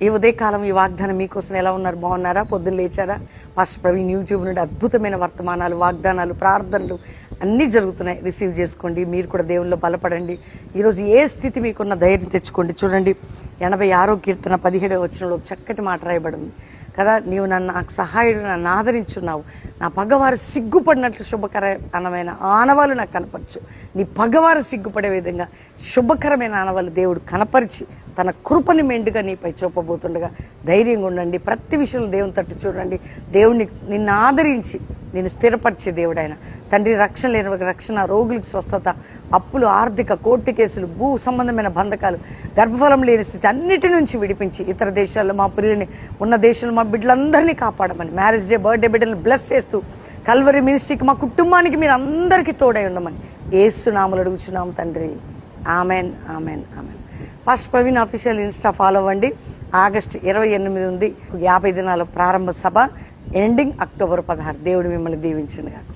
ఈ ఉదయకాలం ఈ వాగ్దానం మీకోసం ఎలా ఉన్నారు? బాగున్నారా? పొద్దున్న లేచారా? పాస్టర్ ప్రవీణ్ యూట్యూబ్ నుండి అద్భుతమైన వర్తమానాలు, వాగ్దానాలు, ప్రార్థనలు అన్నీ జరుగుతున్నాయి. రిసీవ్ చేసుకోండి. మీరు కూడా దేవుల్లో బలపడండి. ఈరోజు ఏ స్థితి మీకున్న ధైర్యం తెచ్చుకోండి. చూడండి, 86వ కీర్తన 17వ వచనంలో చక్కటి మాట రాయబడింది కదా. నీవు నాకు సహాయుడు, నన్ను ఆదరించున్నావు. నా పగవారు సిగ్గుపడినట్లు శుభకరమైన ఆనవాళ్ళు నాకు కనపరచు. నీ పగవారు సిగ్గుపడే విధంగా శుభకరమైన ఆనవాళ్ళు దేవుడు కనపరిచి తన కృపని మెండుగా నీపై చూపబోతుండగా ధైర్యంగా ఉండండి. ప్రతి విషయంలో దేవుని తట్టు చూడండి. దేవుడిని నిన్ను ఆదరించి నేను స్థిరపరిచే దేవుడు ఆయన. తండ్రి, రక్షణ లేని రక్షణ, రోగులకు స్వస్థత, అప్పులు, ఆర్థిక, కోర్టు కేసులు, భూ సంబంధమైన బంధకాలు, గర్భఫలం లేని స్థితి అన్నిటి నుంచి విడిపించి ఇతర దేశాల్లో మా ప్రియులని, ఉన్న దేశంలో మా బిడ్డలందరినీ కాపాడమని, మ్యారేజ్ డే, బర్త్డే బిడ్డలను బ్లెస్ చేస్తూ కల్వరి మినిస్ట్రీకి, మా కుటుంబానికి మీరు అందరికీ తోడై ఉండమని యేసు నామములో అడుగుచున్నాము తండ్రి. Amen, amen, amen. Pastor Praveen official Insta follow అవ్వండి. ఆగస్టు 28 ఉంది 50 దినాల ప్రారంభ సభ. Ending October 16. దేవుడు మిమ్మల్ని దీవించును గాక.